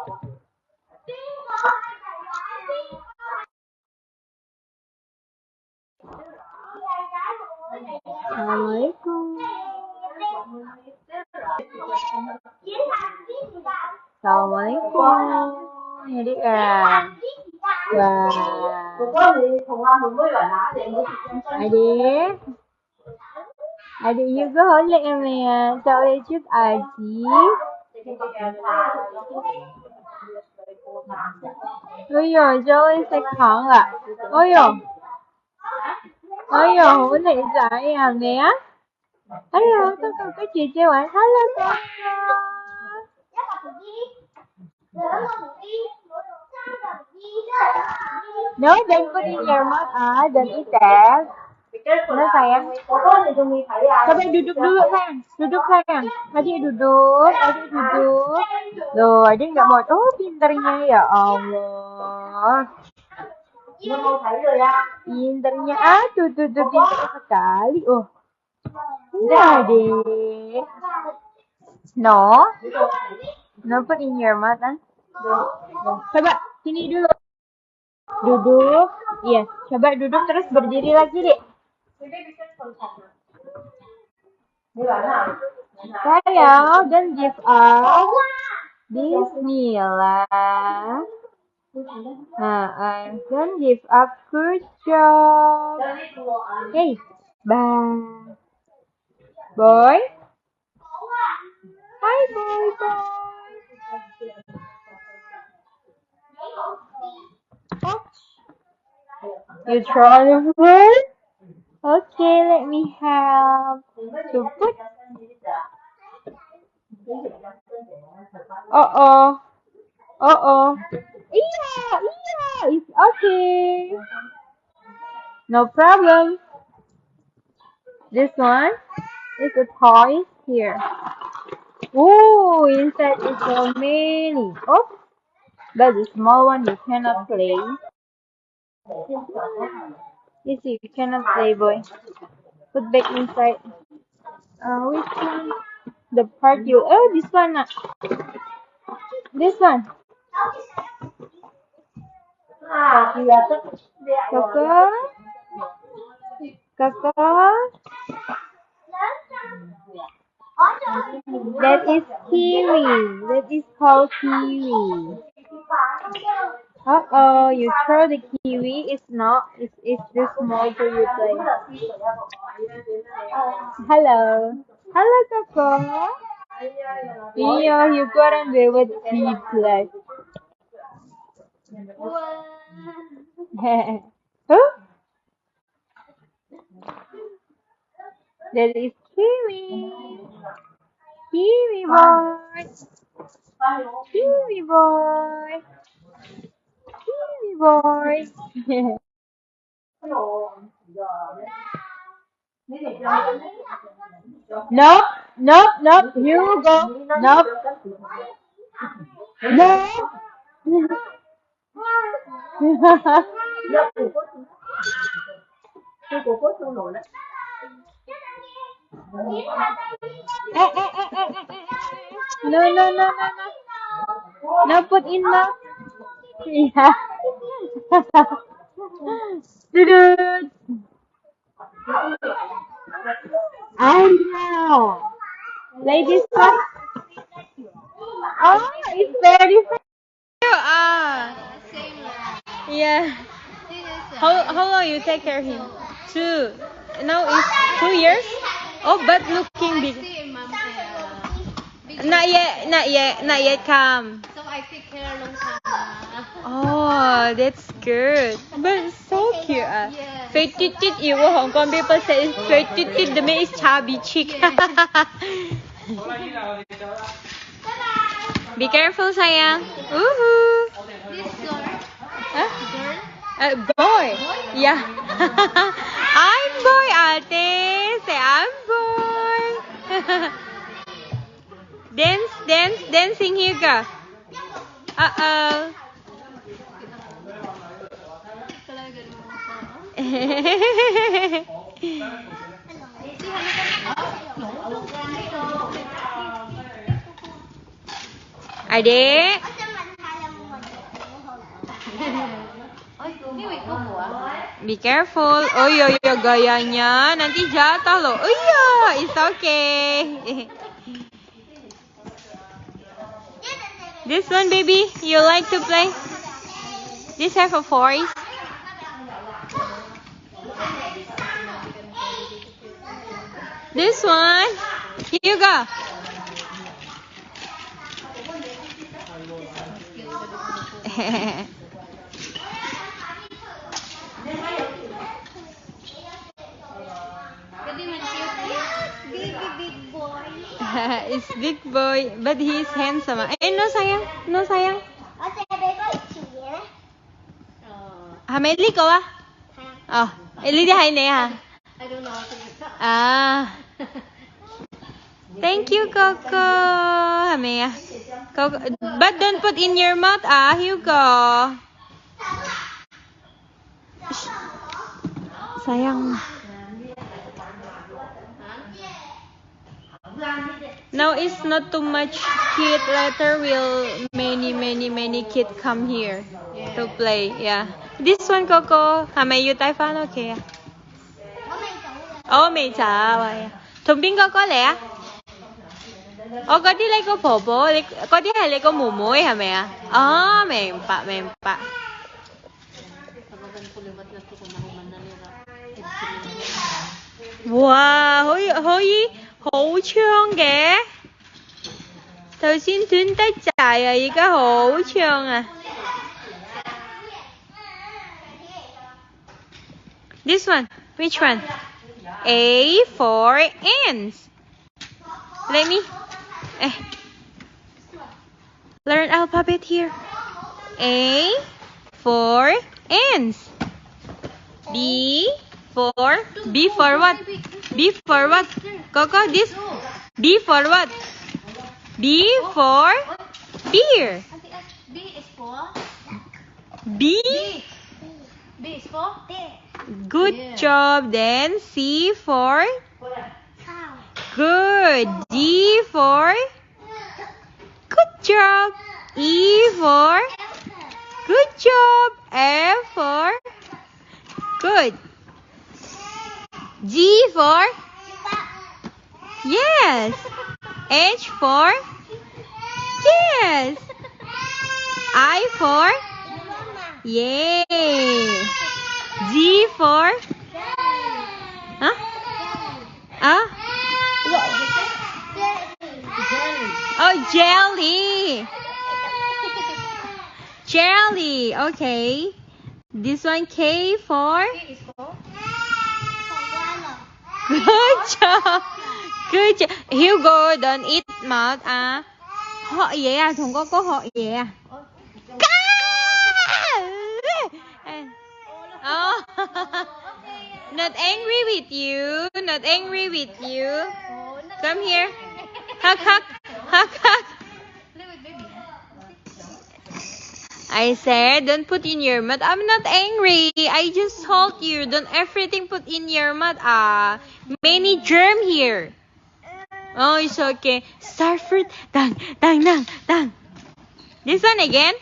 Assalamualaikum. Assalamualaikum. Jadi Adik juga holek em cho em chút gì. Ôi dồi, cho em sạch khoản ạ. Ôi dồi. Ôi dồi, hổ lệ dại à mẹ. Ôi dồi, con có cái chị chơi bạn. Hello con. No, don't put in your mouth. Don't eat that. Nó sayang. Coba duduk dulu sayang. Duduk sayang. Adik duduk. Adik duduk. Loh, adik nggak mau. Oh, pinternya ya Allah. Pinternya. Tuh, pinter sekali. Oh. Udah, adik. No. No, put in your mouth. Coba, sini dulu. Duduk. Iya, coba duduk terus berdiri lagi, Dek. Sayang, don't give up. Bismillah. Don't give up. Good job. Hey, bye. Boy. Hi, boy. You try to play? Okay, let me help. To put. Yeah, it's okay. No problem. This one is a toy here. Oh, inside is so many. Oh, but the small one you cannot play. You see, you cannot play, boy. Put back inside. Which one? The part you. Oh, this one. This one. Kakak. That is kiwi. That is called kiwi. You throw the kiwi. It's not. It's too small for you to play. Hello, Kakak. Yeah, you couldn't be with seeds left. Huh? That is kiwi. Kiwi boy. Kiwi boy. Kiwi boy. Nope. You go. Nope. No. No. No, put in mouth. Yeah. Dude. I know. Ladies first. Oh, it's very fast. Yeah. How long you take care of him? 2. Now it's 2 years. Oh, but looking big. Not yet come. So I take care a long time. Oh, that's good. But so cute. Yeah. Very tit you Hong Kong people say it's very tit. The man is chubby chick. Be careful, sayang. Woohoo. This girl. Huh? Girl. Boy. Yeah. I'm boy, ate. Say I'm boy. Dancing here, girl. Adik. Be careful. Oy, oy, oy, gaya niya. Nanti jatuh loh. Oh yeah, it's okay. This one, baby, you like to play? This have a voice. This one. Here you go. It's big boy, but he's handsome. No sayang, no sayang. Meli cô á? Lý đi hay nè hả? I don't know. Thank you, Coco. Mẹ. Coco, but don't put in your mouth. Hugo. Sayang. Now it's not too much kid. Later will many kid come here to play. Yeah. This one, Coco. Mày vô tay phá nó kìa. Mày sợ vậy. Thùng邊個嚟？嗰啲呢個婆婆，你嗰啲係你個妹妹係咪啊？明白明白。哇，可以好長嘅，頭先短得滯啊，而家好長啊。This one, which one? A for ants. Let me learn alphabet here. A for ants. B for what? B for what? Coco, this. B for what? B for beer. B is for? B? B is for? Good job. Then C for good. D for good job. E for good job. F for good. G for yes. H for yes. I for yay. G for jelly. Jelly. Okay. This one K for good job. Good job. Hugo, don't eat mouth. Họ vậy à? Thùng có họ vậy à? Not angry with you. Not angry with you. Come here. Hug. I said, don't put in your mouth. I'm not angry. I just told you, don't everything put in your mouth. Many germ here. Oh, it's okay. Star fruit. Dang. This one again.